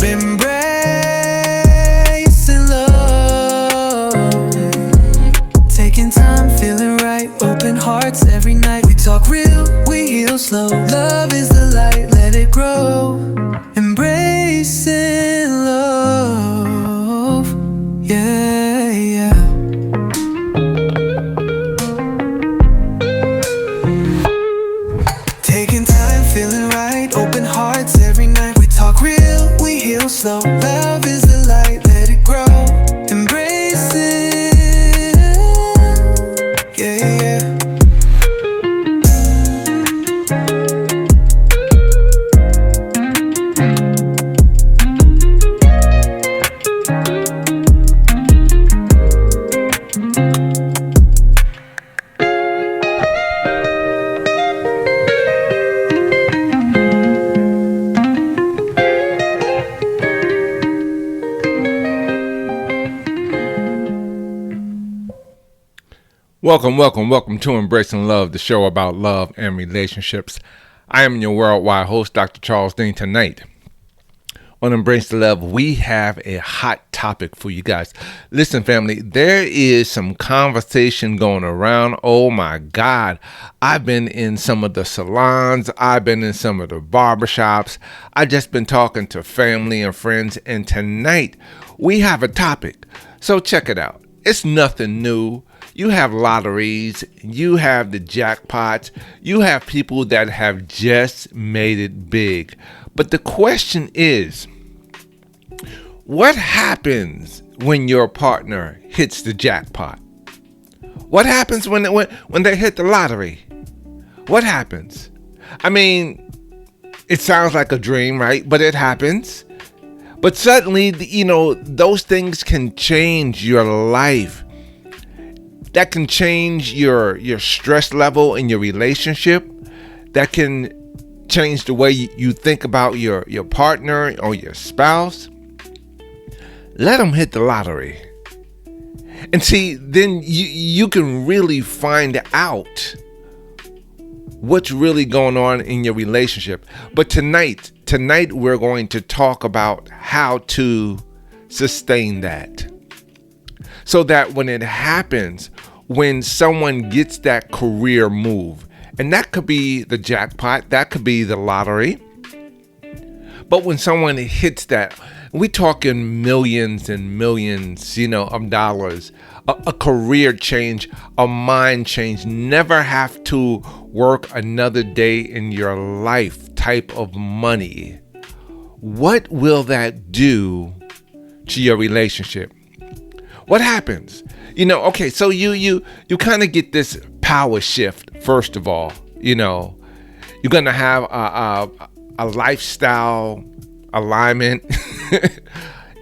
Embracing love, taking time, feeling right, open hearts every night. We talk real, we heal slow. Love is the light, let it grow. Embracing love, yeah, yeah. Taking time, feeling right, open hearts every night. We talk real, we heal slow. Love is the light, let it grow. Embrace it, yeah, yeah. Welcome to Embracing Love, the show about love and relationships. I am your worldwide host, Dr. Charles Dean. Tonight on Embrace the Love, we have a hot topic for you guys. Listen, family, there is some conversation going around. Oh my God. I've been in some of the salons. I've been in some of the barbershops. I've just been talking to family and friends. And tonight we have a topic. So check it out. It's nothing new. You have lotteries, you have the jackpots, you have people that have just made it big. But the question is, what happens when your partner hits the jackpot? What happens when they hit the lottery? What happens? I mean, it sounds like a dream, right? But it happens. But suddenly, those things can change your life. That can change your stress level in your relationship. That can change the way you think about your partner or your spouse. Let them hit the lottery. And see, then you can really find out what's really going on in your relationship. But tonight we're going to talk about how to sustain that. So that when it happens, when someone gets that career move, and that could be the jackpot, that could be the lottery. But when someone hits that, we talking millions and millions, of dollars, a career change, a mind change, never have to work another day in your life type of money. What will that do to your relationship? What happens? Okay, so you kind of get this power shift, first of all. You're going to have a lifestyle alignment.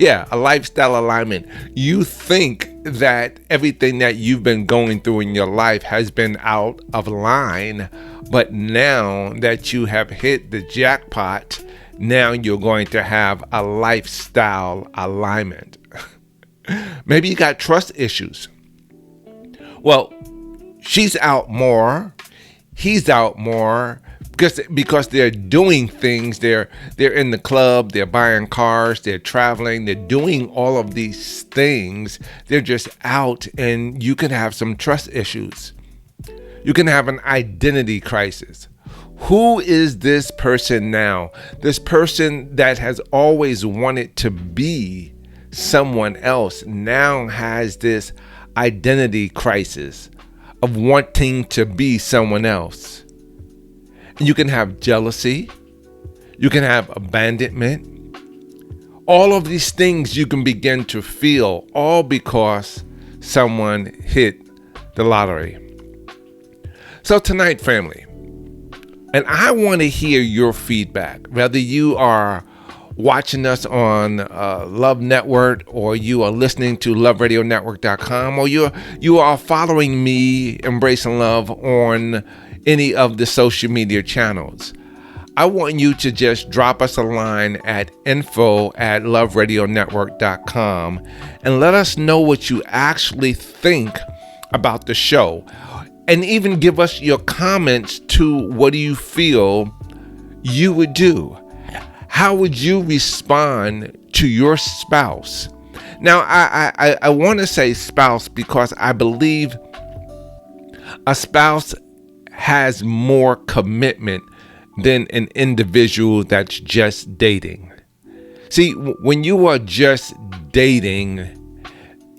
Yeah, a lifestyle alignment. You think that everything that you've been going through in your life has been out of line, but now that you have hit the jackpot, now you're going to have a lifestyle alignment. Maybe you got trust issues. Well, she's out more, he's out more because they're doing things. They're in the club, they're buying cars, they're traveling, they're doing all of these things. They're just out, and you can have some trust issues. You can have an identity crisis. Who is this person now? This person that has always wanted to be someone else now has this identity crisis of wanting to be someone else. And you can have jealousy. You can have abandonment. All of these things you can begin to feel, all because someone hit the lottery. So tonight, family, and I want to hear your feedback, whether you are watching us on Love Network, or you are listening to loveradionetwork.com, or you are following me, Embracing Love, on any of the social media channels. I want you to just drop us a line at info@loveradionetwork.com and let us know what you actually think about the show, and even give us your comments to what do you feel you would do. How would you respond to your spouse? Now, I want to say spouse because I believe a spouse has more commitment than an individual that's just dating. See, when you are just dating,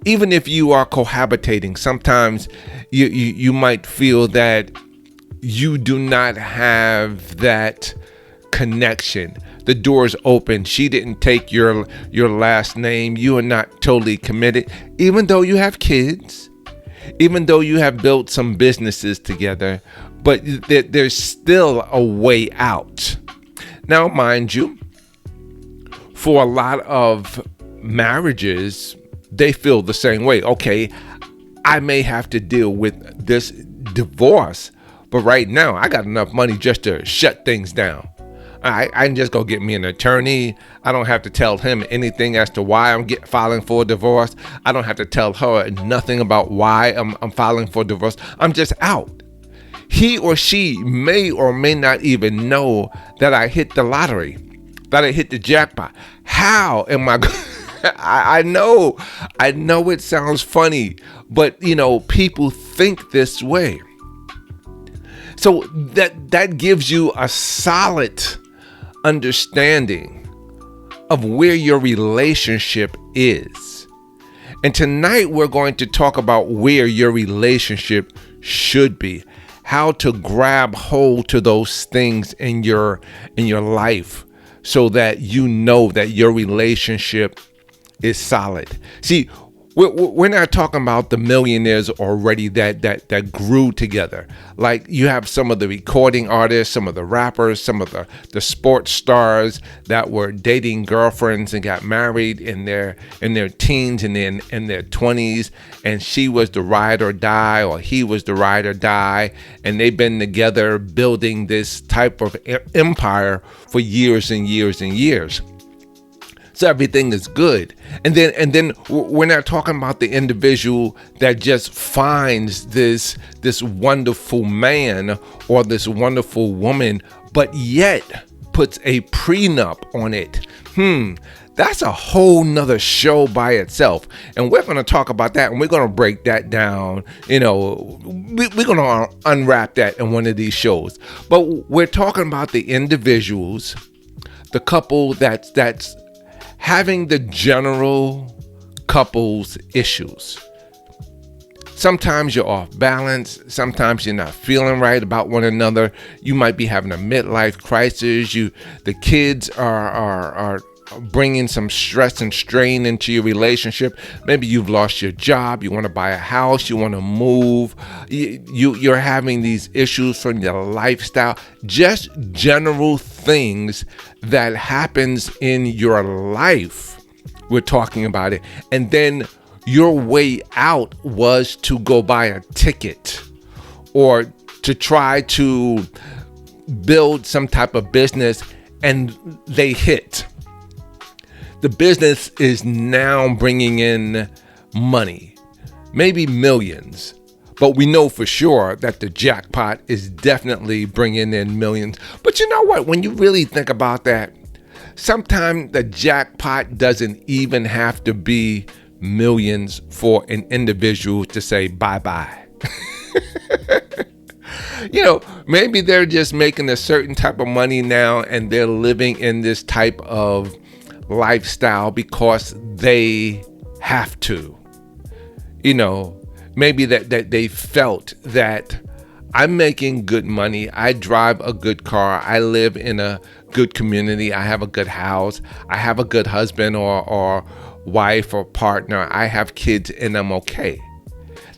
even if you are cohabitating, sometimes you might feel that you do not have that connection. The door's open. She didn't take your last name. You are not totally committed, even though you have kids, even though you have built some businesses together, but there's still a way out. Now, mind you, for a lot of marriages, they feel the same way. Okay, I may have to deal with this divorce, but right now I got enough money just to shut things down. I can just go get me an attorney. I don't have to tell him anything as to why I'm filing for a divorce. I don't have to tell her nothing about why I'm filing for divorce. I'm just out. He or she may or may not even know that I hit the lottery, that I hit the jackpot. How am I going? I know it sounds funny, but people think this way. So that gives you a solid understanding of where your relationship is. And tonight we're going to talk about where your relationship should be, how to grab hold to those things in your life so that you know that your relationship is solid. See, we're not talking about the millionaires already that grew together. Like, you have some of the recording artists, some of the rappers, some of the sports stars that were dating girlfriends and got married in their teens and then in their 20s, and she was the ride or die, or he was the ride or die, and they've been together building this type of empire for years and years and years. So everything is good. And then we're not talking about the individual that just finds this wonderful man or this wonderful woman, but yet puts a prenup on it. That's a whole nother show by itself. And we're going to talk about that, and we're going to break that down. We're going to unwrap that in one of these shows. But we're talking about the individuals, the couple that's having the general couples issues. Sometimes you're off balance. Sometimes you're not feeling right about one another. You might be having a midlife crisis. The kids are bringing some stress and strain into your relationship. Maybe you've lost your job. You want to buy a house. You want to move. You're having these issues from your lifestyle. Just general things that happens in your life. We're talking about it. And then your way out was to go buy a ticket or to try to build some type of business, and they hit. The business is now bringing in money, maybe millions, but we know for sure that the jackpot is definitely bringing in millions. But you know what? When you really think about that, sometimes the jackpot doesn't even have to be millions for an individual to say bye-bye. Maybe they're just making a certain type of money now, and they're living in this type of lifestyle because they have to. Maybe that they felt that I'm making good money, I drive a good car, I live in a good community, I have a good house, I have a good husband or wife or partner, I have kids, and I'm okay.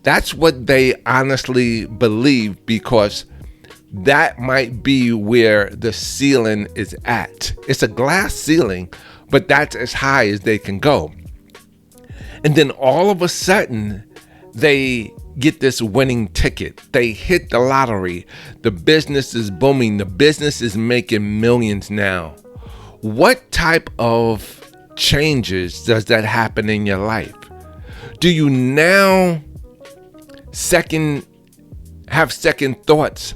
That's what they honestly believe, because that might be where the ceiling is at. It's a glass ceiling, but that's as high as they can go. And then all of a sudden, they get this winning ticket. They hit the lottery. The business is booming. The business is making millions now. What type of changes does that happen in your life? Do you now have second thoughts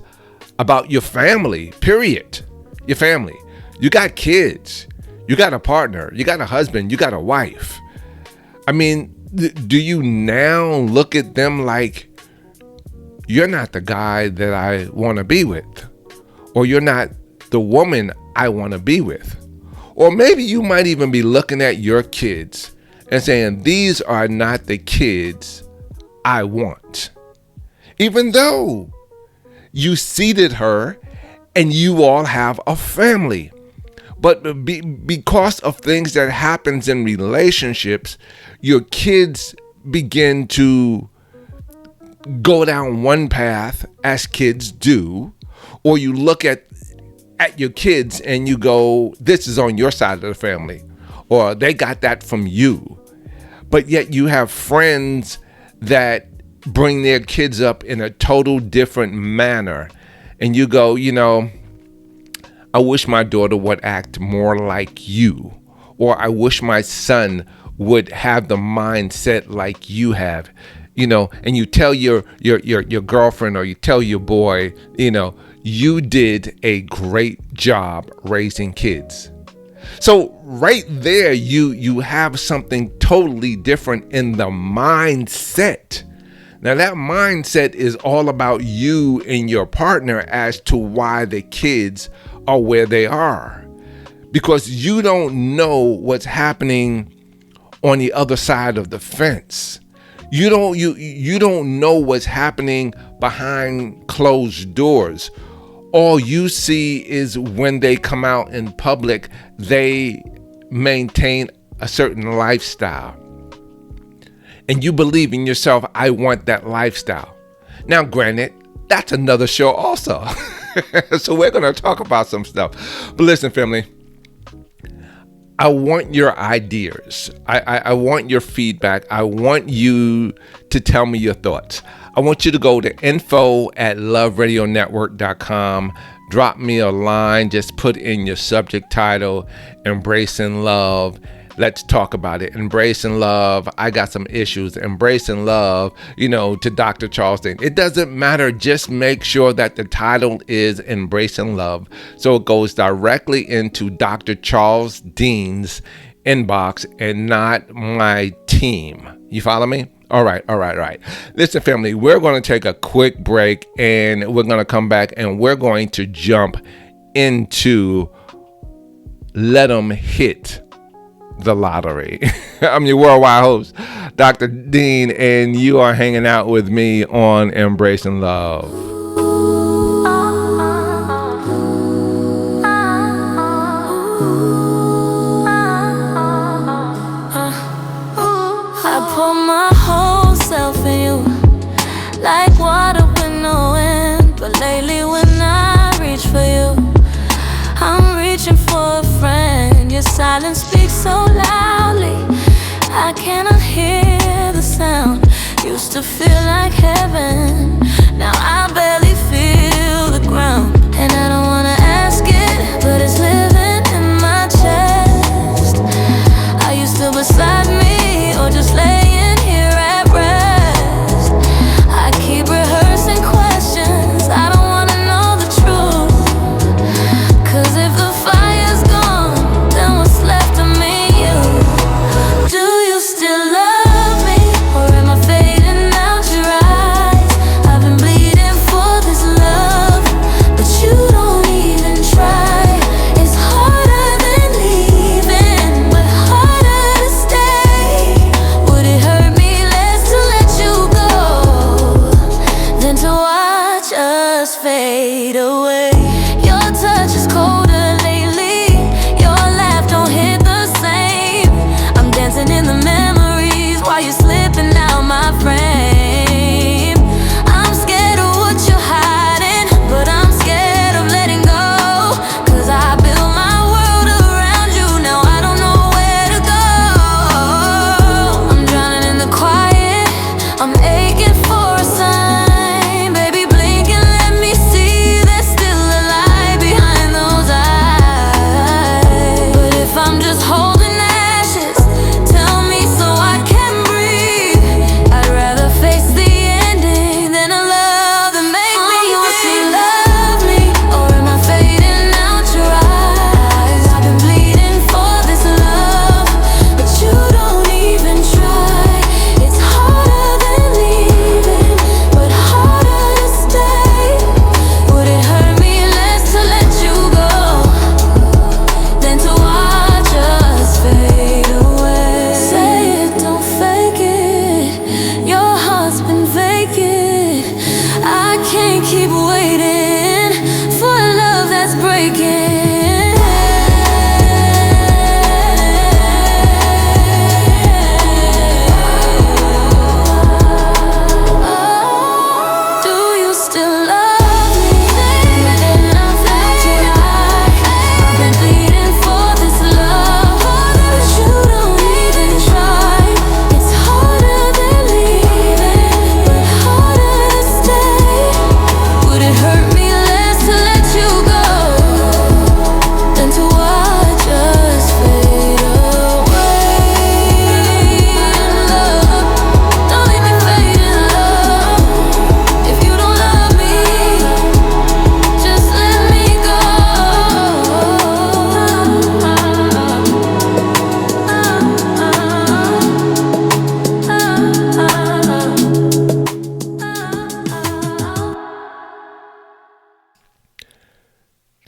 about your family, period? Your family. You got kids. You got a partner. You got a husband. You got a wife. I mean, do you now look at them like, you're not the guy that I want to be with, or you're not the woman I want to be with? Or maybe you might even be looking at your kids and saying, these are not the kids I want. Even though you seeded her and you all have a family. But because of things that happens in relationships, your kids begin to go down one path, as kids do, or you look at your kids and you go, this is on your side of the family, or they got that from you. But yet you have friends that bring their kids up in a total different manner, and you go, I wish my daughter would act more like you, or I wish my son would have the mindset like you have, and you tell your girlfriend, or you tell your boy, you did a great job raising kids. So right there, you have something totally different in the mindset. Now that mindset is all about you and your partner as to why the kids are where they are, because you don't know what's happening on the other side of the fence. You don't know what's happening behind closed doors. All you see is when they come out in public, they maintain a certain lifestyle. And you believe in yourself, I want that lifestyle. Now, granted, that's another show also. So we're going to talk about some stuff. But listen, family, I want your ideas. I want your feedback. I want you to tell me your thoughts. I want you to go to info@loveradionetwork.com. Drop me a line. Just put in your subject title, Embracing Love. Let's talk about it. Embracing love. I got some issues. Embracing love, to Dr. Charles Dean. It doesn't matter. Just make sure that the title is Embracing Love, so it goes directly into Dr. Charles Dean's inbox and not my team. You follow me? All right. Listen, family, we're going to take a quick break, and we're going to come back, and we're going to jump into Let 'Em Hit the Lottery. I'm your worldwide host, Dr. Dean, and you are hanging out with me on Embracing Love. I put my whole self in you, like water with no end. But lately when I reach for you, I'm reaching for a friend. Your silence speaks so loudly, I cannot hear the sound. Used to feel like heaven, now I barely feel the ground. And I don't wanna ask it, but it's living in my chest. Are you still beside me, or just laying here at rest? I keep rehearsing questions, I don't wanna know the truth. Cause if the fire's gone, then what's left of me, you? Do you still love me, or am I fading out your eyes?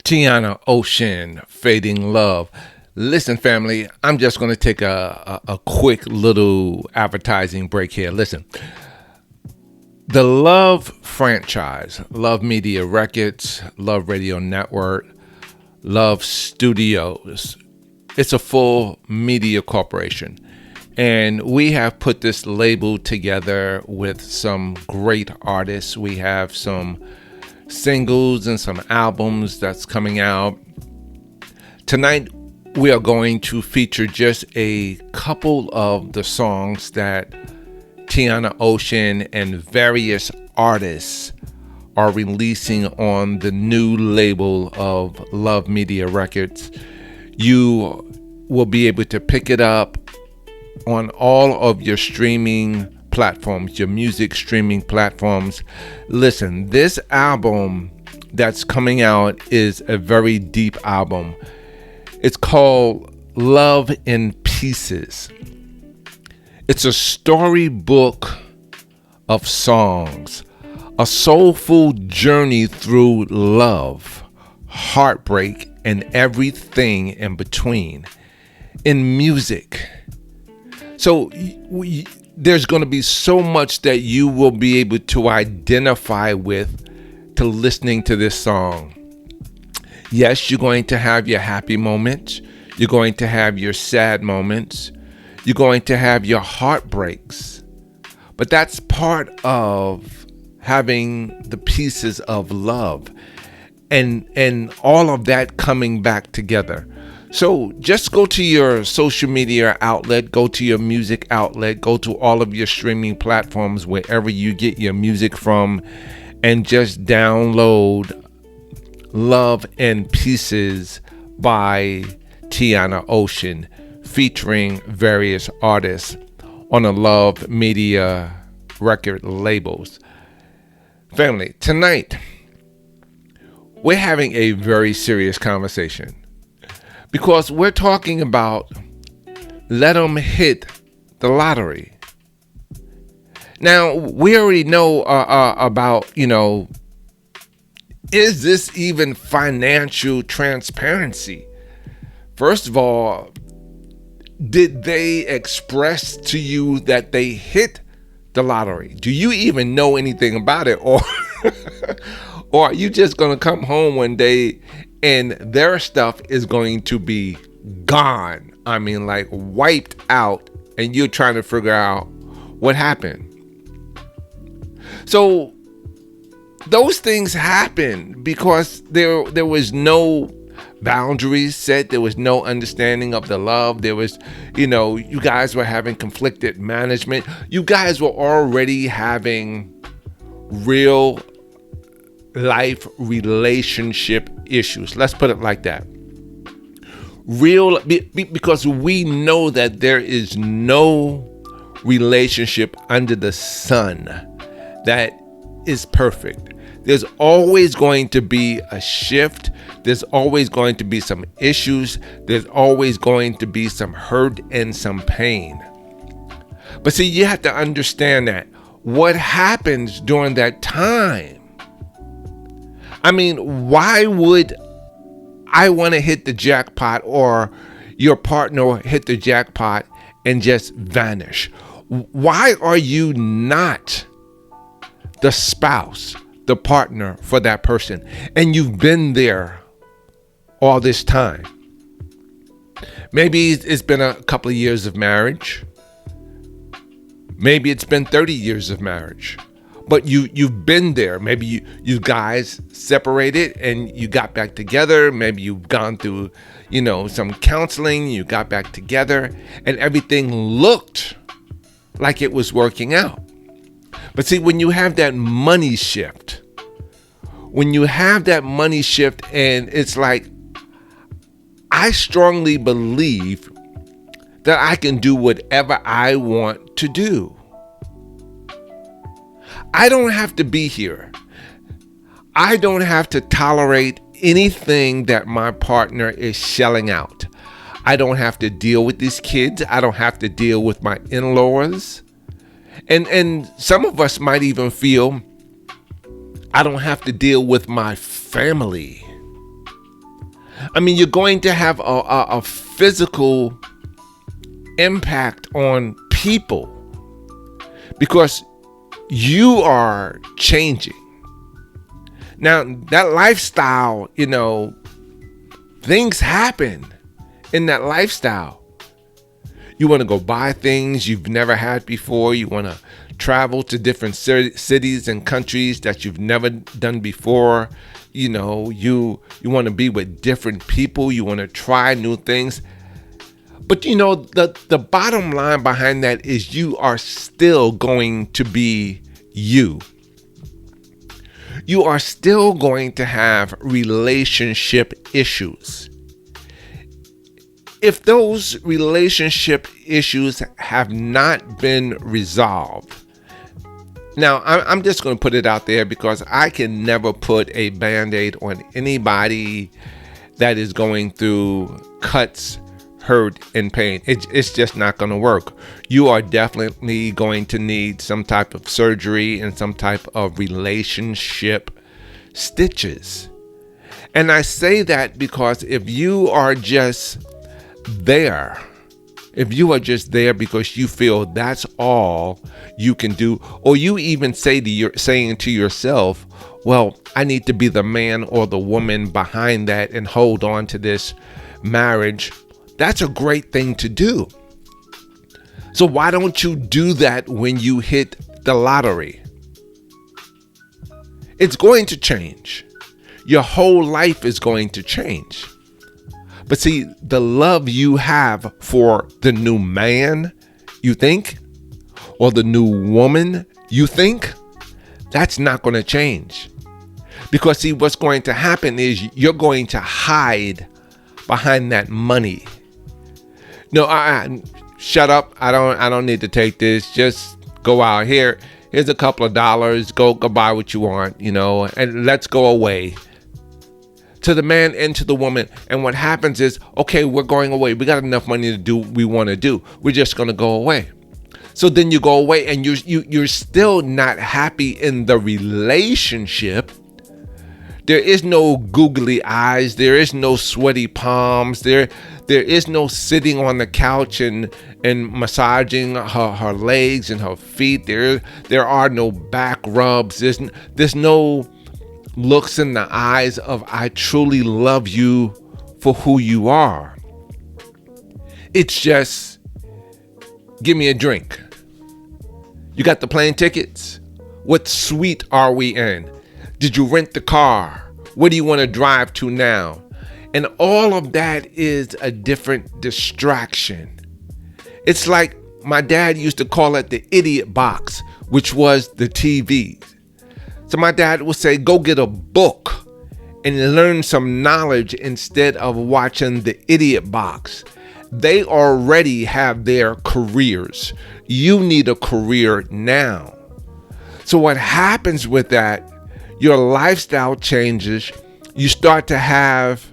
Tiana Ocean, Fading Love. Listen, family, I'm just going to take a quick little advertising break here. Listen, the Love franchise, Love Media Records, Love Radio Network, Love Studios, it's a full media corporation. And we have put this label together with some great artists. We have some singles and some albums that's coming out. Tonight, we are going to feature just a couple of the songs that Tiana Ocean and various artists are releasing on the new label of Love Media Records. You will be able to pick it up on all of your streaming platforms, your music streaming platforms. Listen, this album that's coming out is a very deep album. It's called Love in Pieces. It's a storybook of songs, a soulful journey through love, heartbreak, and everything in between in music. So there's going to be so much that you will be able to identify with to listening to this song. Yes, you're going to have your happy moments. You're going to have your sad moments. You're going to have your heartbreaks. But that's part of having the pieces of love and all of that coming back together. So just go to your social media outlet, go to your music outlet, go to all of your streaming platforms, wherever you get your music from, and just download Love in Pieces by Tiana Ocean, featuring various artists on a Love Media record labels. Family, tonight, we're having a very serious conversation because we're talking about let them hit the lottery. Now, we already know about, is this even financial transparency? First of all, did they express to you that they hit the lottery? Do you even know anything about it? Or or are you just going to come home one day and their stuff is going to be gone? I mean, like wiped out, and you're trying to figure out what happened. So those things happen because there was no boundaries set. There was no understanding of the love. There was, you guys were having conflicted management. You guys were already having real life relationship issues. Let's put it like that. Because we know that there is no relationship under the sun that is perfect. There's always going to be a shift. There's always going to be some issues. There's always going to be some hurt and some pain. But see, you have to understand that what happens during that time. I mean, why would I want to hit the jackpot or your partner hit the jackpot and just vanish? Why are you not the spouse, the partner for that person, and you've been there all this time? Maybe it's been a couple of years of marriage. Maybe it's been 30 years of marriage. But you've been there. Maybe you guys separated and you got back together. Maybe you've gone through, some counseling. You got back together and everything looked like it was working out. But see, when you have that money shift, and it's like, I strongly believe that I can do whatever I want to do. I don't have to be here. I don't have to tolerate anything that my partner is shelling out. I don't have to deal with these kids. I don't have to deal with my in-laws. And some of us might even feel I don't have to deal with my family. I mean, you're going to have a physical impact on people because you are changing. Now, that lifestyle, things happen in that lifestyle. You want to go buy things you've never had before. You want to travel to different cities and countries that you've never done before. You want to be with different people. You want to try new things. But the bottom line behind that is you are still going to be you. You are still going to have relationship issues. If those relationship issues have not been resolved, now I'm just going to put it out there because I can never put a Band-Aid on anybody that is going through cuts, hurt, and pain. It's just not going to work. You are definitely going to need some type of surgery and some type of relationship stitches. And I say that because if you are just there, because you feel that's all you can do, or you even saying to yourself, well, I need to be the man or the woman behind that and hold on to this marriage, that's a great thing to do. So why don't you do that when you hit the lottery? It's going to change. Your whole life is going to change. But see, the love you have for the new man, you think, or the new woman, you think, that's not going to change. Because see, what's going to happen is you're going to hide behind that money. No, shut up. I don't need to take this. Just go out here. Here's a couple of dollars. Go buy what you want, and let's go away. To the man and to the woman. And what happens is, okay, we're going away. We got enough money to do what we want to do. We're just going to go away. So then you go away and you're still not happy in the relationship. There is no googly eyes. There is no sweaty palms. There is no sitting on the couch and massaging her legs and her feet. There are no back rubs. There's no looks in the eyes of I truly love you for who you are. It's just, give me a drink. You got the plane tickets? What suite are we in? Did you rent the car? Where do you want to drive to now? And all of that is a different distraction. It's like my dad used to call it the idiot box, which was the TV. So my dad would say, go get a book and learn some knowledge instead of watching the idiot box. They already have their careers. You need a career now. So what happens with that, your lifestyle changes. You start to have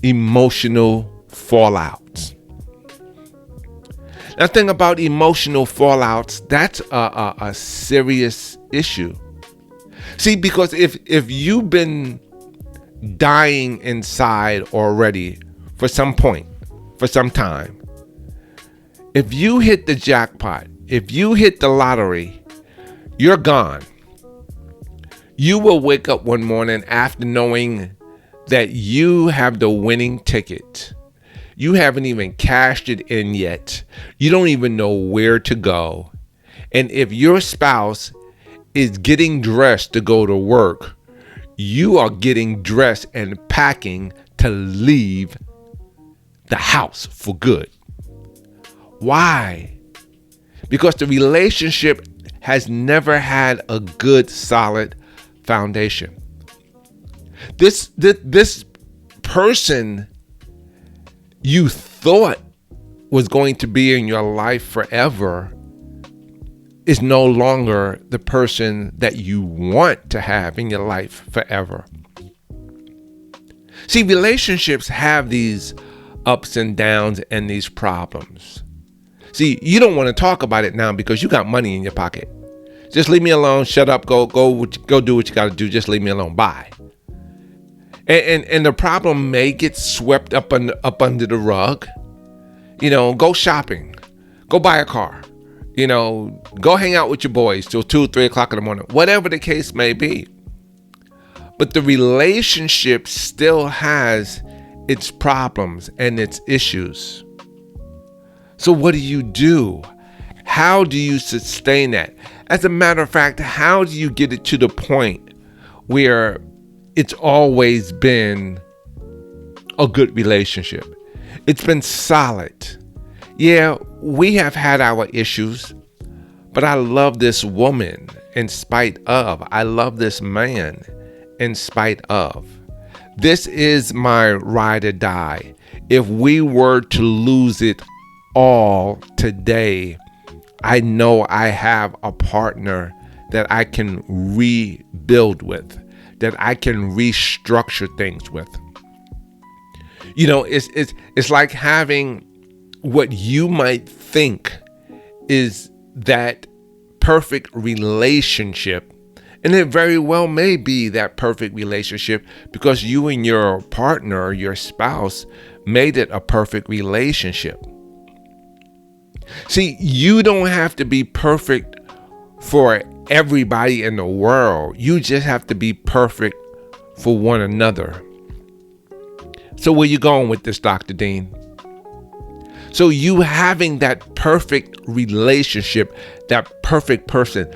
emotional fallouts. Now, the thing about emotional fallouts, that's a serious issue. See, because if you've been dying inside already for some time, if you hit the jackpot, if you hit the lottery, you're gone. You will wake up one morning after knowing that you have the winning ticket. You haven't even cashed it in yet. You don't even know where to go. And if your spouse is getting dressed to go to work, you are getting dressed and packing to leave the house for good. Why? Because the relationship has never had a good, solid foundation. This person you thought was going to be in your life forever is no longer the person that you want to have in your life forever. See, relationships have these ups and downs and these problems. See, you don't want to talk about it now because you got money in your pocket. Just leave me alone. Shut up. Go do what you got to do. Just leave me alone. Bye. And the problem may get swept up under the rug. Go shopping, go buy a car, go hang out with your boys till 2-3 o'clock in the morning, whatever the case may be. But the relationship still has its problems and its issues. So what do you do? How do you sustain that? As a matter of fact, how do you get it to the point where it's always been a good relationship? It's been solid. Yeah, we have had our issues, but I love this woman in spite of. I love this man in spite of. This is my ride or die. If we were to lose it all today, I know I have a partner that I can rebuild with, that I can restructure things with. It's like having what you might think is that perfect relationship, and it very well may be that perfect relationship because you and your partner, your spouse, made it a perfect relationship. See, you don't have to be perfect for everybody in the world. You just have to be perfect for one another. So where you going with this, Dr. Dean? So you having that perfect relationship, that perfect person,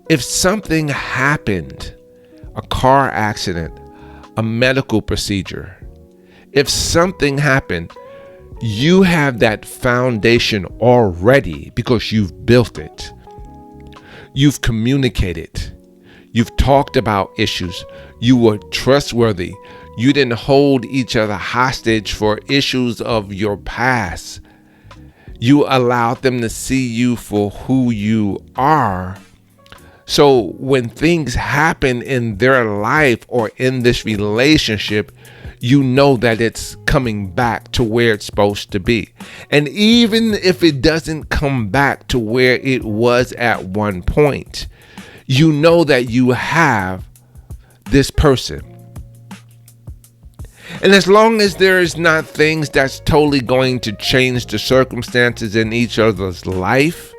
if something happened, a car accident, a medical procedure, if something happened, you have that foundation already because you've built it. You've communicated. You've talked about issues. You were trustworthy. You didn't hold each other hostage for issues of your past. You allowed them to see you for who you are. So when things happen in their life or in this relationship, you know that it's coming back to where it's supposed to be. And even if it doesn't come back to where it was at one point, you know that you have this person. And as long as there is not things that's totally going to change the circumstances in each other's life,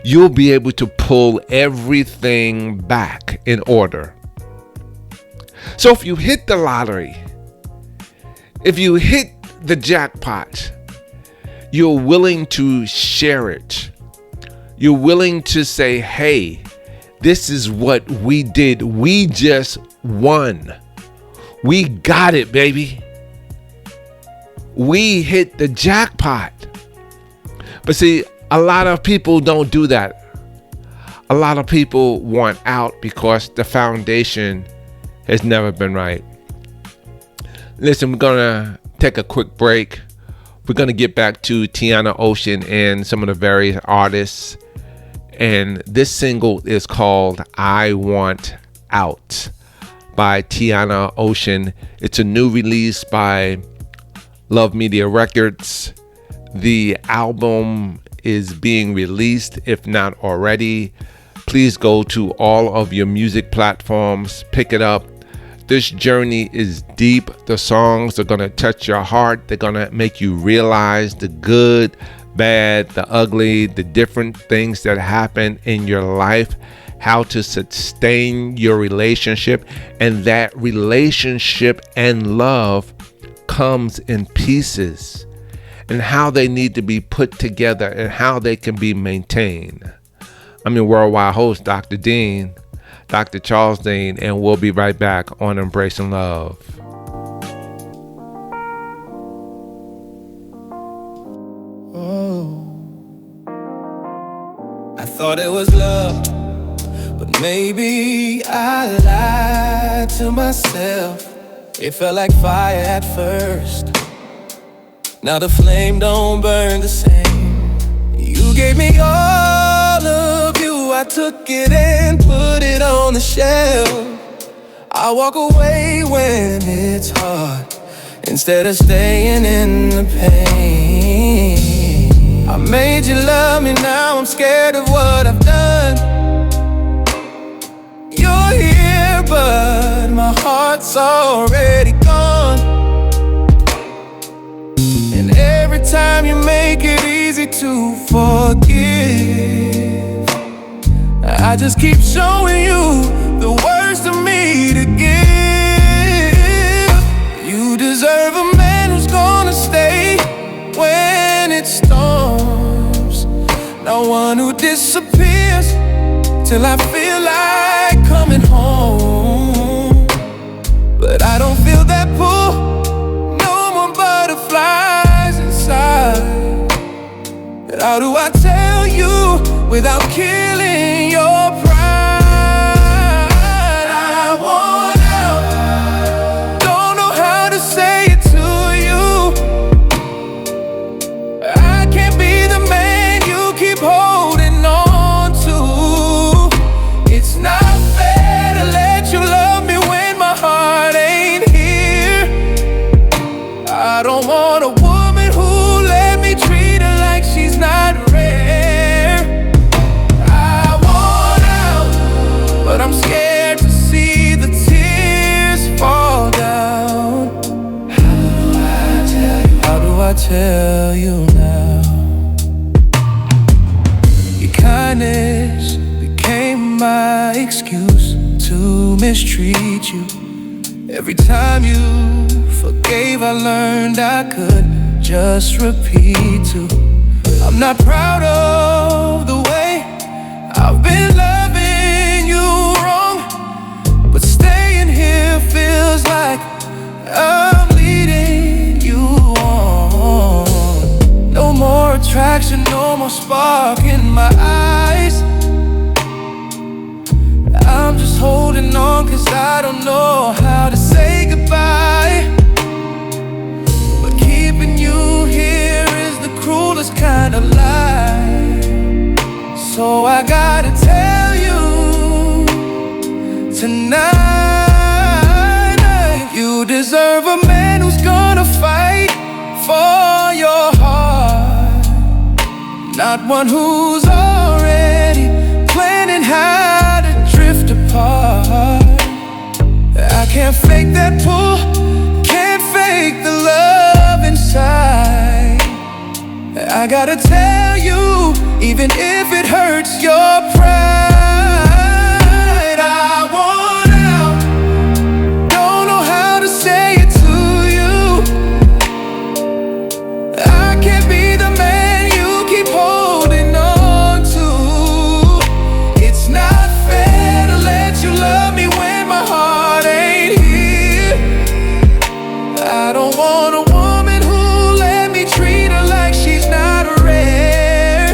you'll be able to pull everything back in order. So if you hit the lottery, if you hit the jackpot, you're willing to share it. You're willing to say, hey, this is what we did. We just won. We got it, baby. We hit the jackpot. But see, a lot of people don't do that. A lot of people want out because the foundation has never been right. Listen, we're gonna take a quick break. We're gonna get back to Tiana Ocean and some of the various artists. And this single is called I Want Out by Tiana Ocean. It's a new release by Love Media Records. The album is being released, if not already. Please go to all of your music platforms, pick it up. This journey is deep. The songs are going to touch your heart. They're going to make you realize the good, bad, the ugly, the different things that happen in your life, how to sustain your relationship, and that relationship and love comes in pieces, and how they need to be put together and how they can be maintained. I'm your worldwide host, Dr. Dean, Dr. Charles Dean, and we'll be right back on Embracing Love. I thought it was love, but maybe I lied to myself. It felt like fire at first. Now the flame don't burn the same. You gave me all of you, I took it and put it on the shelf. I walk away when it's hard, instead of staying in the pain. I made you love me, now I'm scared of what I've done. You're here, but my heart's already gone. And every time you make it easy to forgive, I just keep showing you the worst of me to give. You deserve a man who's gonna stay when it storms, not one who disappears till I feel like coming home. But I don't feel that pull, no more butterflies inside. But how do I tell you without killing your pride? I want out, don't know how to say it to you. I can't be the man you keep holding on to. It's not fair to let you love me when my heart ain't here. I don't want a woman who let me treat her like she's not rare. I want out, but I'm scared to see the tears fall down. How do I tell you now? Your kindness became my excuse to mistreat you. Every time you forgave, I learned I could just repeat to. I'm not proud of the way I've been loving you wrong, but staying here feels like I'm leading you on. No more attraction, no more spark in my eyes. I'm just holding on 'cause I don't know how to say goodbye. But keeping you here is the cruelest kind of lie. So I gotta tell you tonight, you deserve a man who's gonna fight for your heart, not one who's already planning how to drift apart. I can't fake that pull, can't fake the love inside. I gotta tell you, even if it hurts your pride. I want out, don't know how to say it to you. I can't be the man you keep holding on to. It's not fair to let you love me when my heart ain't here. I don't want a woman who let me treat her like she's not rare.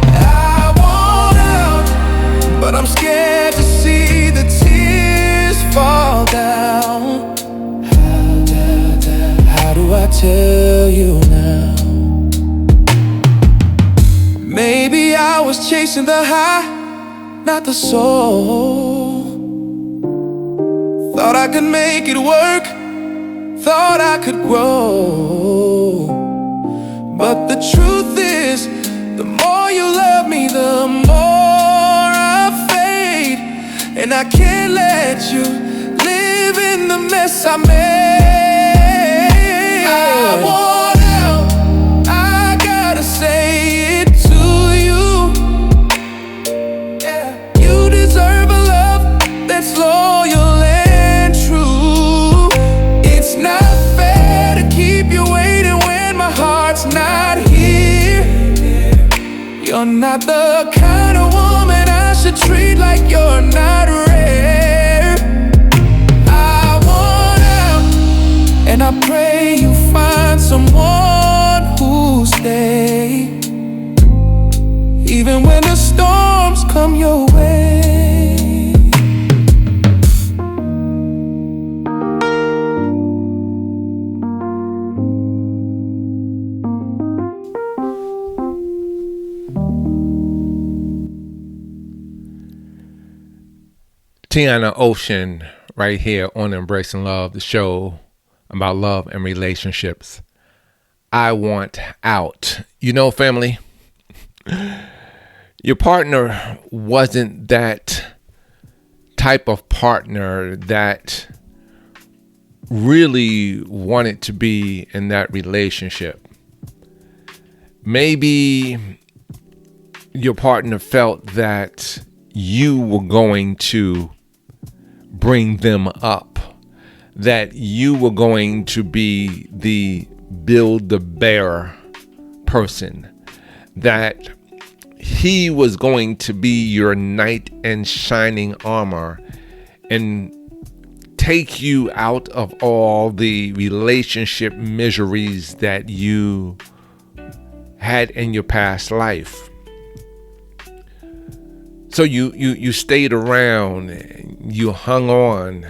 I want out, but I'm scared to see the tears fall down. How do I tell you now? Maybe I was chasing the high, not the soul. Thought I could make it work, thought I could grow. But the truth is, the more you love me, the more I fade. And I can't let you live in the mess I made. I want out, I gotta say it to you. Yeah. You deserve a love that's loyal and true. It's not fair to keep you waiting when my heart's not here. You're not the kind of woman I should treat like you're not rare. I want out, and I pray you find someone who'll stay, even when the storms come your way. Tiana Ocean right here on Embracing Love, the show about love and relationships. I want out. You know, family, your partner wasn't that type of partner that really wanted to be in that relationship. Maybe your partner felt that you were going to bring them up, that you were going to be the build-the-bear person, that he was going to be your knight in shining armor and take you out of all the relationship miseries that you had in your past life. So you stayed around, you hung on,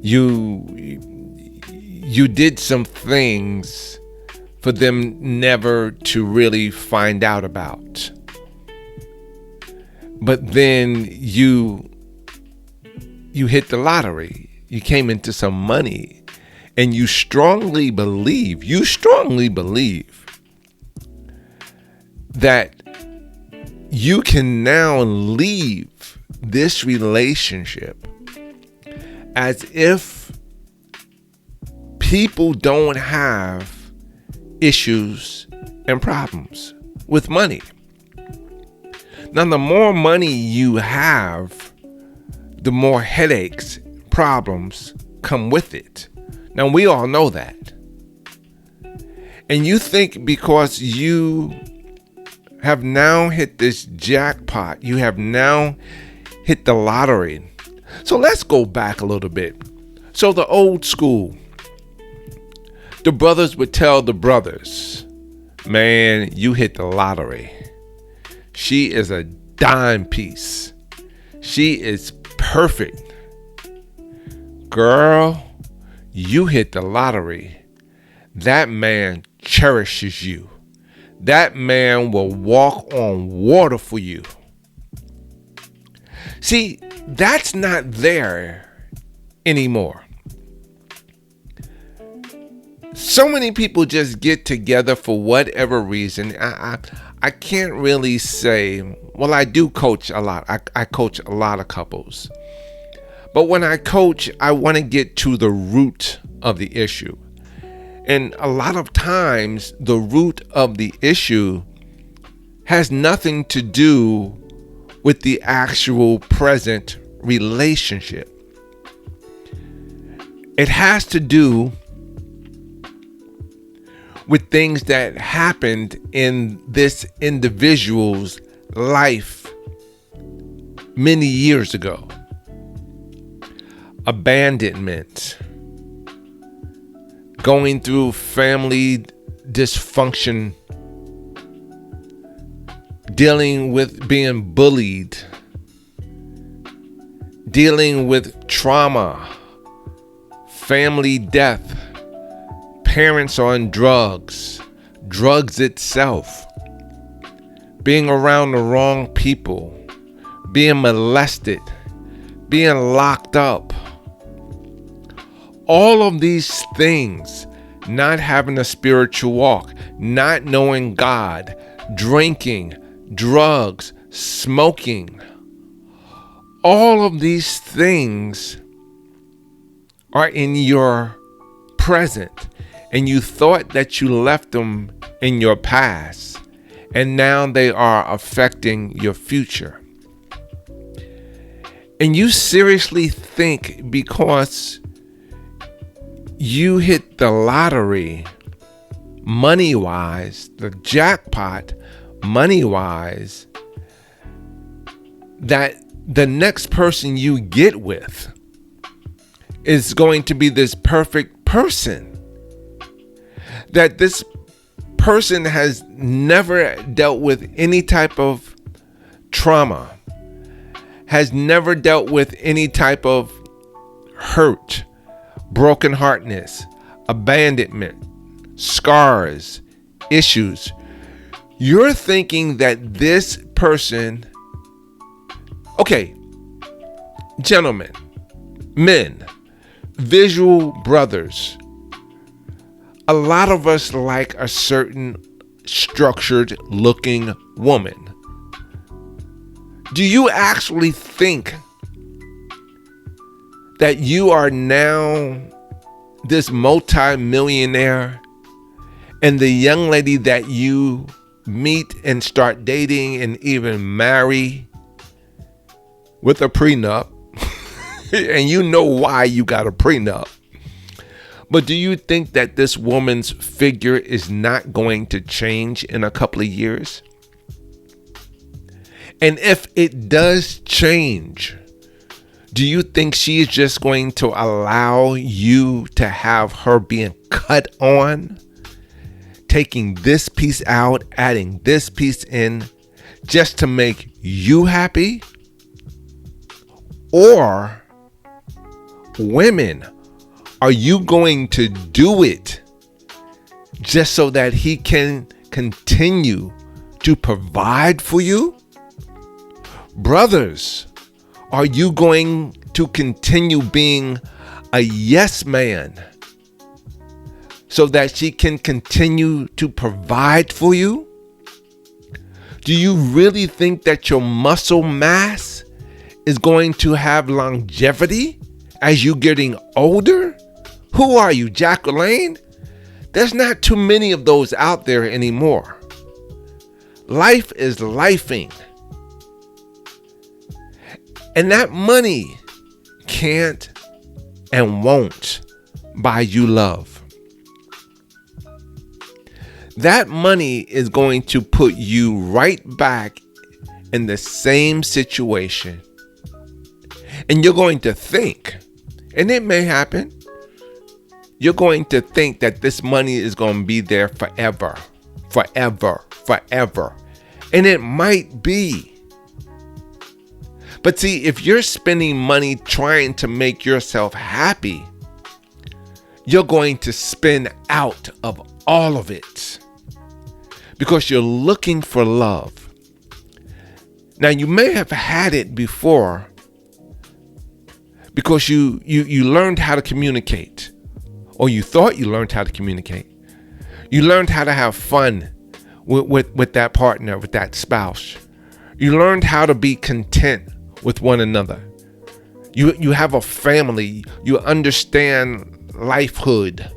you did some things for them never to really find out about. But then you hit the lottery. You came into some money, and you strongly believe that you can now leave this relationship as if people don't have issues and problems with money. Now, the more money you have, the more headaches, problems come with it. Now, we all know that. And you think because you have now hit this jackpot, you have now hit the lottery. So let's go back a little bit. So the old school, the brothers would tell the brothers, man, you hit the lottery. She is a dime piece. She is perfect. Girl, you hit the lottery. That man cherishes you. That man will walk on water for you. See, that's not there anymore. So many people just get together for whatever reason. I can't really say, well, I do coach a lot. I coach a lot of couples. But when I coach, I want to get to the root of the issue. And a lot of times, the root of the issue has nothing to do with the actual present relationship. It has to do with things that happened in this individual's life many years ago. Abandonment, going through family dysfunction, dealing with being bullied, dealing with trauma, family death, parents on drugs itself, being around the wrong people, being molested, being locked up. All of these things, not having a spiritual walk, not knowing God, drinking, drugs, smoking. All of these things are in your present, and you thought that you left them in your past, and now they are affecting your future. And you seriously think because you hit the lottery money-wise, the jackpot money-wise, that the next person you get with is going to be this perfect person. That this person has never dealt with any type of trauma, has never dealt with any type of hurt, brokenheartedness, abandonment, scars, issues. You're thinking that this person, okay, gentlemen, men, visual brothers, a lot of us like a certain structured looking woman. Do you actually think that you are now this multi-millionaire, and the young lady that you meet and start dating and even marry with a prenup, and you know why you got a prenup. But do you think that this woman's figure is not going to change in a couple of years? And if it does change, do you think she is just going to allow you to have her being cut on, taking this piece out, adding this piece in, just to make you happy? Or, women, are you going to do it just so that he can continue to provide for you? Brothers, are you going to continue being a yes man so that she can continue to provide for you? Do you really think that your muscle mass is going to have longevity as you're getting older? Who are you, Jacqueline? There's not too many of those out there anymore. Life is lifing. And that money can't and won't buy you love. That money is going to put you right back in the same situation. And you're going to think, and it may happen, you're going to think that this money is going to be there forever, forever, forever. And it might be. But see, if you're spending money trying to make yourself happy, you're going to spend out of all of it because you're looking for love. Now, you may have had it before because you learned how to communicate, or you thought you learned how to communicate. You learned how to have fun with that partner, with that spouse. You learned how to be content with one another. You have a family. You understand lifehood.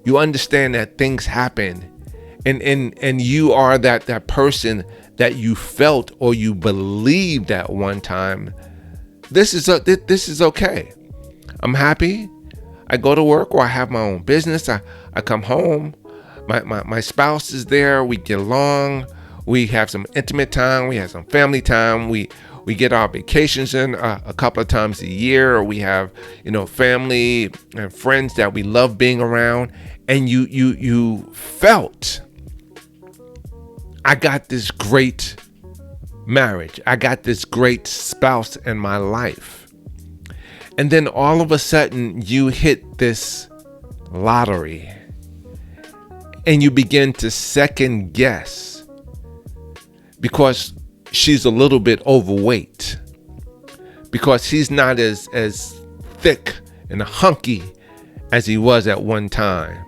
You understand that things happen. And you are that person that you felt or you believed at one time. This is okay. I'm happy. I go to work, or I have my own business. I come home. My spouse is there. We get along. We have some intimate time. We have some family time. We get our vacations in a couple of times a year. Or we have, family and friends that we love being around. And you felt, I got this great marriage. I got this great spouse in my life. And then all of a sudden you hit this lottery and you begin to second guess because she's a little bit overweight, because he's not as thick and hunky as he was at one time,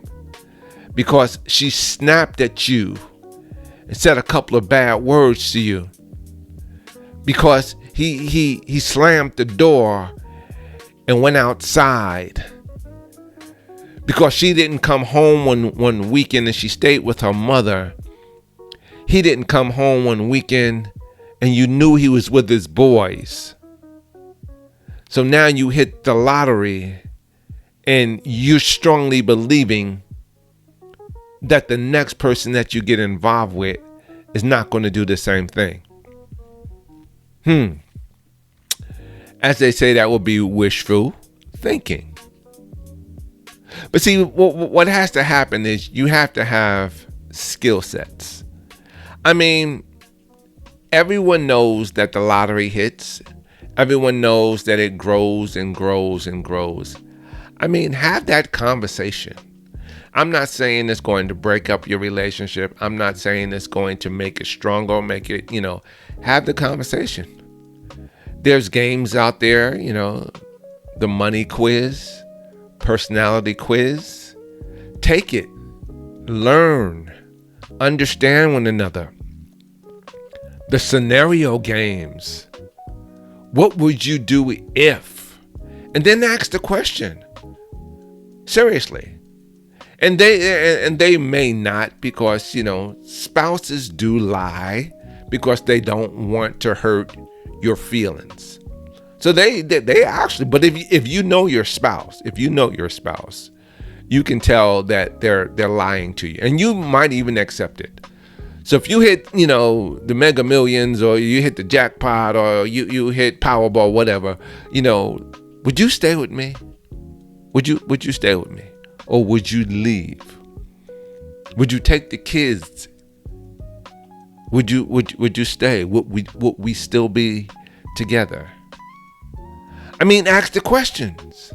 because she snapped at you and said a couple of bad words to you, because he slammed the door and went outside, because she didn't come home one weekend and she stayed with her mother. He didn't come home one weekend and you knew he was with his boys. So now you hit the lottery and you're strongly believing that the next person that you get involved with is not going to do the same thing. As they say, that would be wishful thinking. But see, what has to happen is you have to have skill sets. I mean, everyone knows that the lottery hits. Everyone knows that it grows and grows and grows. I mean, have that conversation. I'm not saying it's going to break up your relationship. I'm not saying it's going to make it stronger, make it, have the conversation. There's games out there, the money quiz, personality quiz. Take it, learn, understand one another. The scenario games. What would you do if? And then ask the question, Seriously. And they may not, because, spouses do lie because they don't want to hurt your feelings. So they actually, but if you know your spouse, you can tell that they're lying to you, and you might even accept it. So if you hit, the Mega Millions, or you hit the jackpot, or you hit Powerball, whatever, would you stay with me? Would you stay with me? Or would you leave? Would you take the kids? Would you stay? Would we still be together? I mean, ask the questions.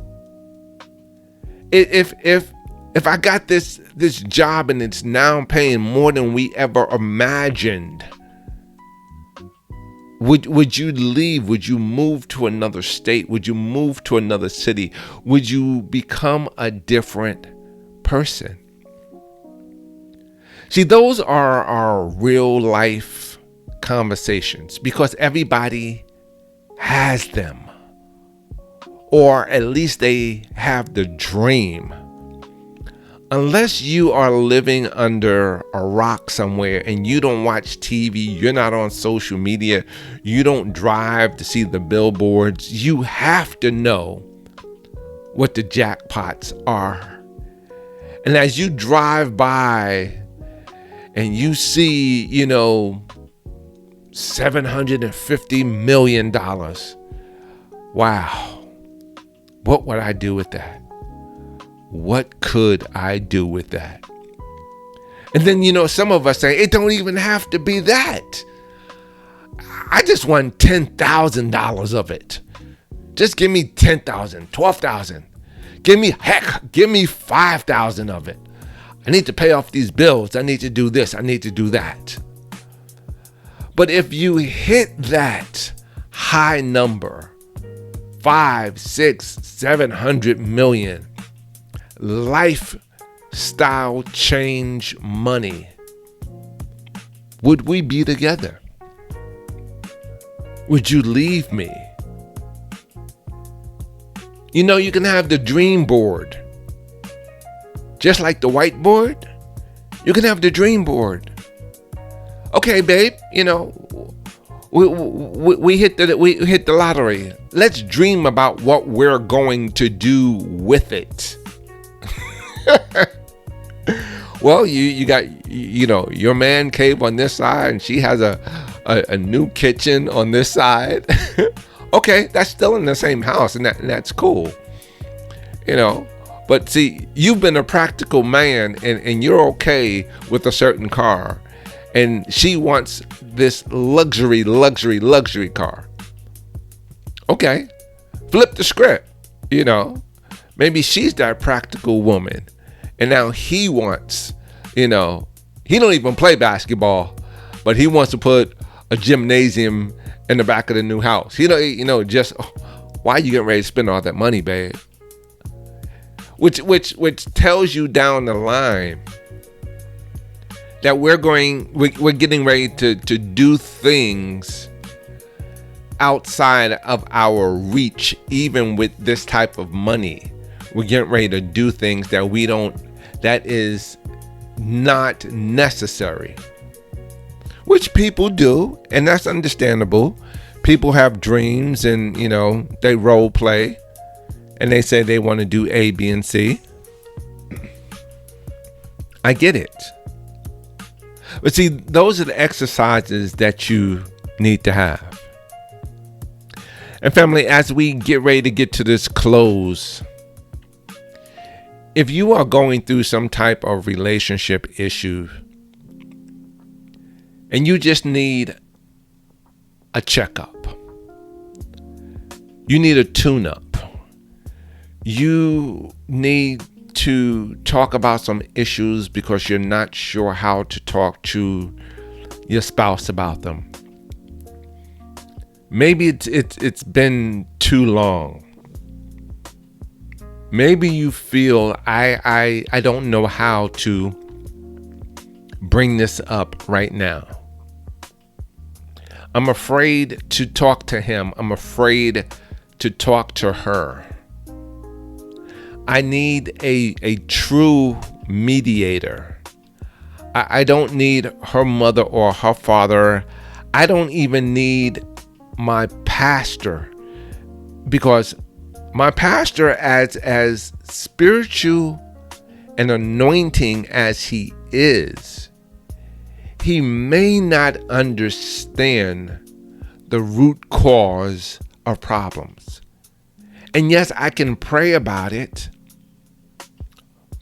If I got this job and it's now paying more than we ever imagined, would you leave? Would you move to another state? Would you move to another city? Would you become a different person? See, those are our real life conversations, because everybody has them. Or at least they have the dream. Unless you are living under a rock somewhere and you don't watch TV, you're not on social media, you don't drive to see the billboards, you have to know what the jackpots are. And as you drive by and you see, $750 million, wow. What would I do with that? What could I do with that? And then, some of us say, it don't even have to be that. I just want $10,000 of it. Just give me 10,000, 12,000. Give me 5,000 of it. I need to pay off these bills. I need to do this. I need to do that. But if you hit that high number, 5, 6, 700 million, lifestyle change money, would we be together? Would you leave me? You can have the dream board. Just like the whiteboard, you can have the dream board. Okay, babe, we hit the lottery. Let's dream about what we're going to do with it. Well, you got your man cave on this side, and she has a new kitchen on this side. Okay, that's still in the same house, and that's cool. But see, you've been a practical man, and you're okay with a certain car. And she wants this luxury car. Okay, flip the script. Maybe she's that practical woman, and now he wants, he don't even play basketball, but he wants to put a gymnasium in the back of the new house. Just why are you getting ready to spend all that money, babe? Which tells you down the line that we're getting ready to do things outside of our reach. Even with this type of money, we're getting ready to do things that is not necessary, which people do, and that's understandable. People have dreams, and they role play, and they say they want to do A, B, and C. I get it. But see, those are the exercises that you need to have. And family, as we get ready to get to this close, if you are going through some type of relationship issue and you just need a checkup, you need a tune-up, you need to talk about some issues because you're not sure how to talk to your spouse about them. Maybe it's been too long. Maybe you feel I don't know how to bring this up right now. I'm afraid to talk to him. I'm afraid to talk to her. I need a true mediator. I don't need her mother or her father. I don't even need my pastor, because my pastor, as spiritual and anointing as he is, he may not understand the root cause of problems. And yes, I can pray about it,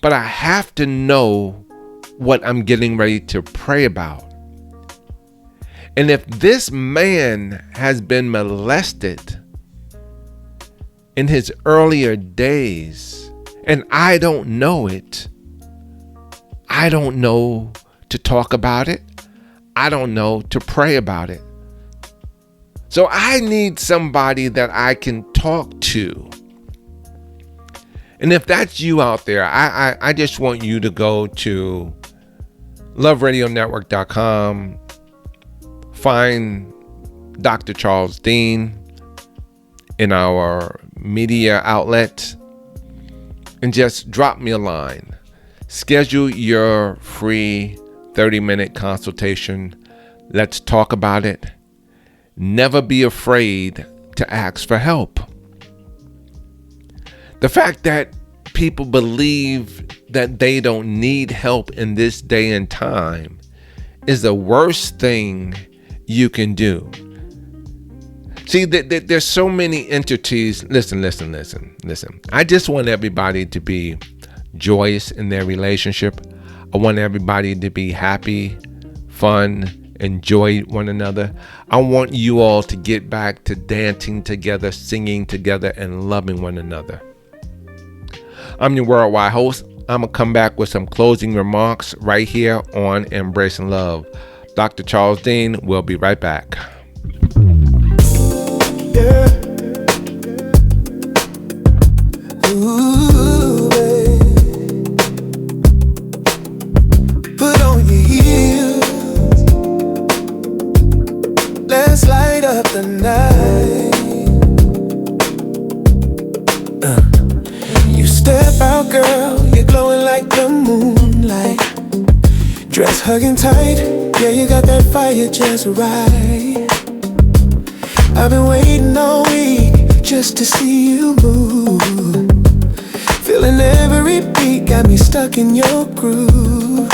but I have to know what I'm getting ready to pray about. And if this man has been molested in his earlier days, and I don't know it, I don't know to talk about it. I don't know to pray about it. So I need somebody that I can talk to. And if that's you out there, I just want you to go to loveradionetwork.com, find Dr. Charles Dean in our media outlet, and just drop me a line. Schedule your free 30-minute consultation. Let's talk about it. Never be afraid to ask for help. The fact that people believe that they don't need help in this day and time is the worst thing you can do. See, there's so many entities. Listen. I just want everybody to be joyous in their relationship. I want everybody to be happy, fun, enjoy one another. I want you all to get back to dancing together, singing together, and loving one another. I'm your worldwide host. I'm going to come back with some closing remarks right here on Embracing Love. Dr. Charles Dean will be right back. Yeah. Ooh, babe. Put on your heels. Let's light up the night. You step out, girl. You're glowing like the moonlight. Dress hugging tight. Yeah, you got that fire just right. I've been waiting all week just to see you move. Feeling every beat, got me stuck in your groove.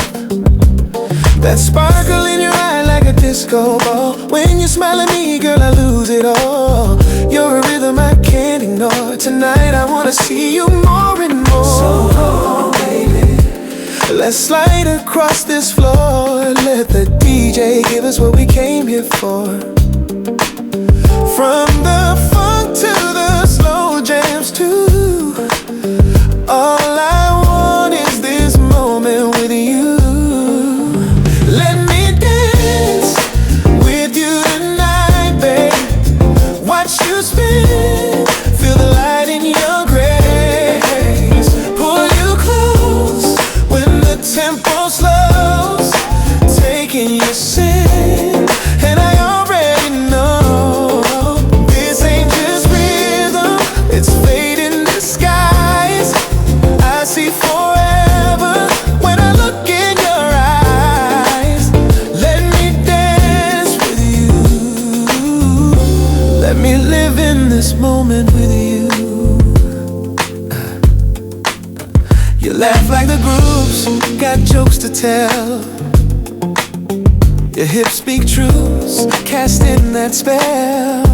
That sparkle in your eye like a disco ball. When you smile at me, girl, I lose it all. You're a rhythm I can't ignore. Tonight I wanna see you more and more. So oh, baby, let's slide across this floor. Let the DJ give us what we came here for. From the funk to the slow jams too. All I want is this moment with you. Let me dance with you tonight, babe. Watch you spin, feel the light in your grace. Pull you close when the tempo slows, taking you sin, and I already know. It's fate in disguise. I see forever when I look in your eyes. Let me dance with you. Let me live in this moment with you. You laugh like the groups, got jokes to tell. Your hips speak truths, casting that spell.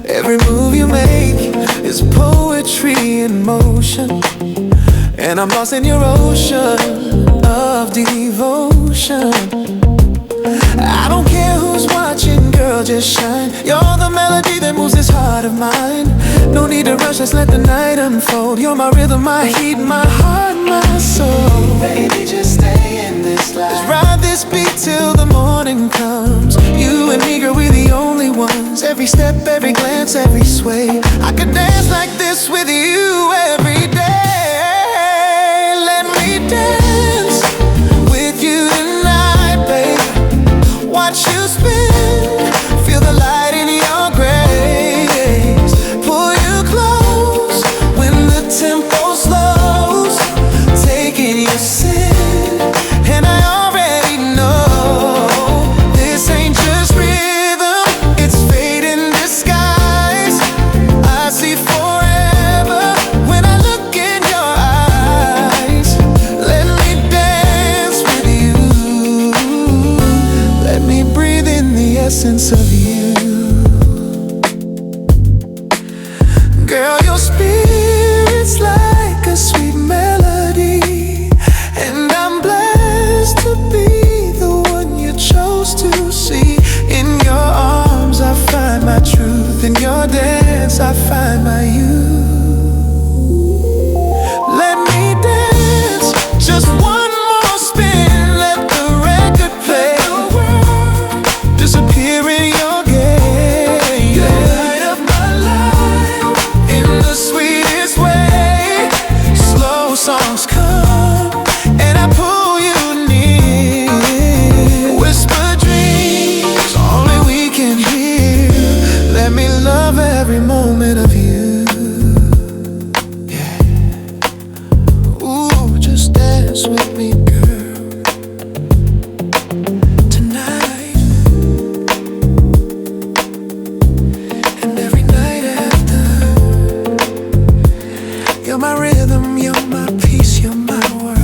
Every move you make is poetry in motion, and I'm lost in your ocean of devotion. I don't care who's watching, girl, just shine. You're the melody that moves this heart of mine. No need to rush, let's let the night unfold. You're my rhythm, my heat, my heart, my soul. Baby, just stay in this life. Let's ride this beat till the morning comes. You and me, girl, we're the only ones. Every step, every glance, every sway. I could dance like this with you every day. Let me dance with you tonight, babe. Watch you spin, feel the light in your grace. Pull you close when the tempo essence of you. Girl, your spirit's like a sweet melody, and I'm blessed to be the one you chose to see. In your arms I find my truth, in your dance I find my youth. Let me dance, just one more spin, let the record play. Disappear in your gaze. You light up my life in the sweetest way. Slow songs come and I pull you near. Whisper dreams only we can hear. Let me love every moment of you. Dance with me, girl, tonight and every night after. You're my rhythm, you're my peace, you're my world.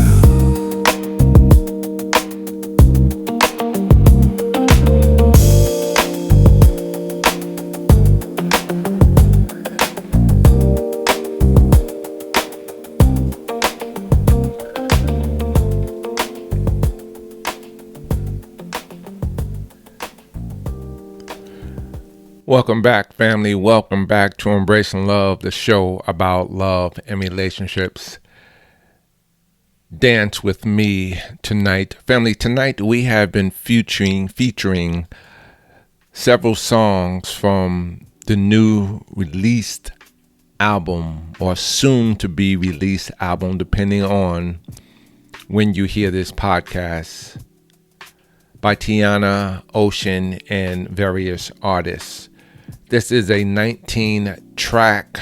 Welcome back, family. Welcome back to Embracing Love, the show about love and relationships. Dance with me tonight. Family, tonight we have been featuring several songs from the new released album, or soon to be released album, depending on when you hear this podcast, by Tiana, Ocean, and various artists. This is a 19-track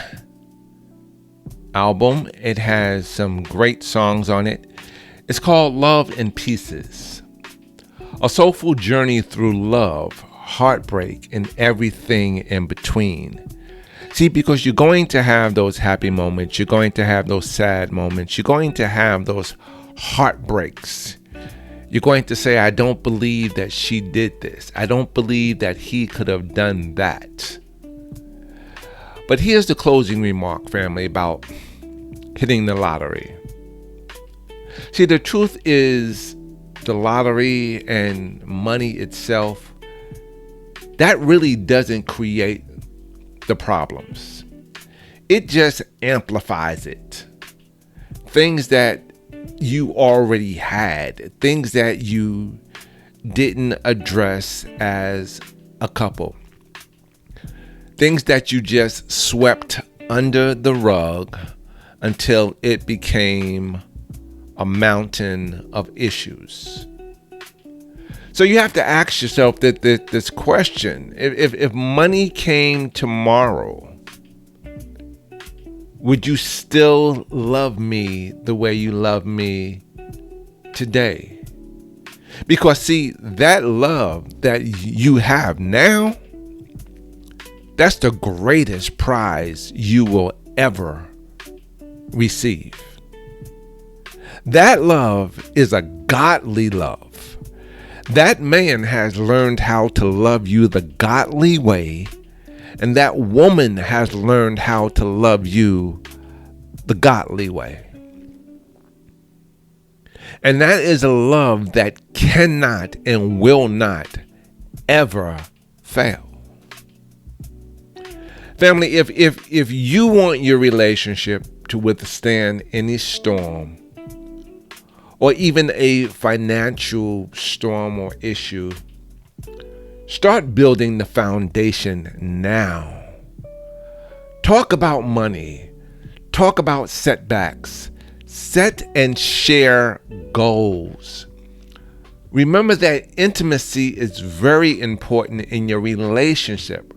album. It has some great songs on it. It's called Love in Pieces. A soulful journey through love, heartbreak, and everything in between. See, because you're going to have those happy moments. You're going to have those sad moments. You're going to have those heartbreaks. You're going to say, I don't believe that she did this. I don't believe that he could have done that. But here's the closing remark, family, about hitting the lottery. See, the truth is, the lottery and money itself, that really doesn't create the problems. It just amplifies it. Things that you already had, things that you didn't address as a couple, things that you just swept under the rug until it became a mountain of issues. So you have to ask yourself this question: if money came tomorrow, would you still love me the way you love me today? Because see, that love that you have now, that's the greatest prize you will ever receive. That love is a godly love. That man has learned how to love you the godly way, and that woman has learned how to love you the godly way. And that is a love that cannot and will not ever fail. Family, if you want your relationship to withstand any storm, or even a financial storm or issue, start building the foundation now. Talk about money. Talk about setbacks. Set and share goals. Remember that intimacy is very important in your relationship.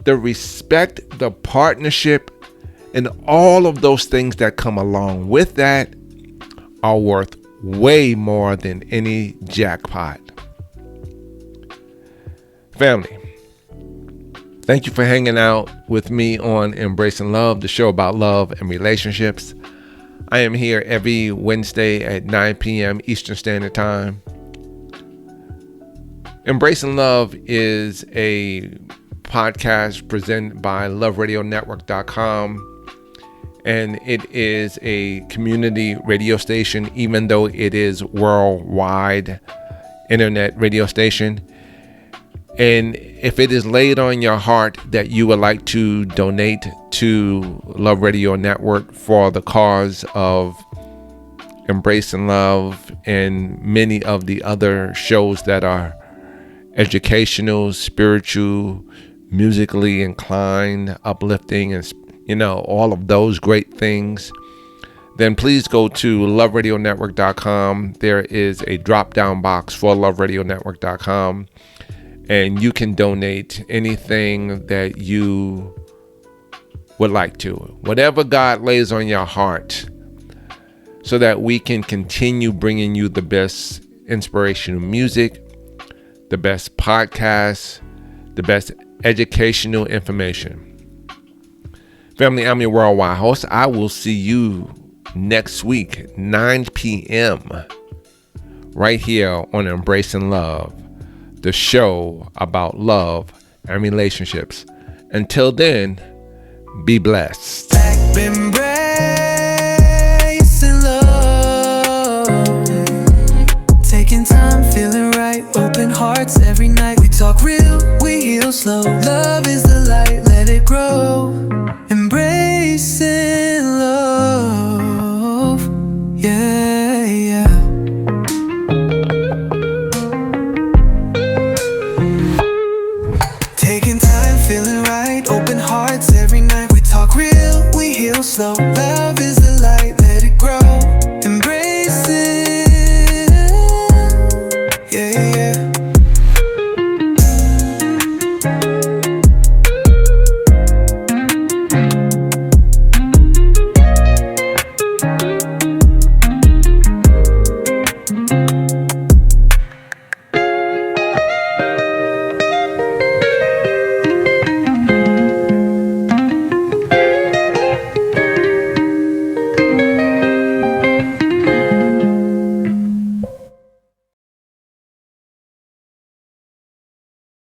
The respect, the partnership, and all of those things that come along with that are worth way more than any jackpot. Family, thank you for hanging out with me on Embracing Love, the show about love and relationships. I am here every Wednesday at 9 p.m. Eastern Standard Time. Embracing Love is a podcast presented by loveradionetwork.com. And it is a community radio station, even though it is worldwide internet radio station. And if it is laid on your heart that you would like to donate to Love Radio Network for the cause of Embracing Love and many of the other shows that are educational, spiritual, musically inclined, uplifting, and all of those great things, then please go to loveradionetwork.com. There is a drop-down box for loveradionetwork.com, and you can donate anything that you would like to, whatever God lays on your heart, so that we can continue bringing you the best inspirational music, the best podcasts, the best educational information. Family, I'm your worldwide host. I will see you next week, 9 p.m. right here on Embracing Love, the show about love and relationships. Until then, be blessed. Back embracing love. Taking time, feeling right. Open hearts every night. We talk real, we heal slow. Love is the light, let it grow. Embracing love, yeah, yeah. Taking time, feeling right, open hearts every night. We talk real, we heal slow. Love is the light, let it grow. Embracing, yeah, yeah, yeah.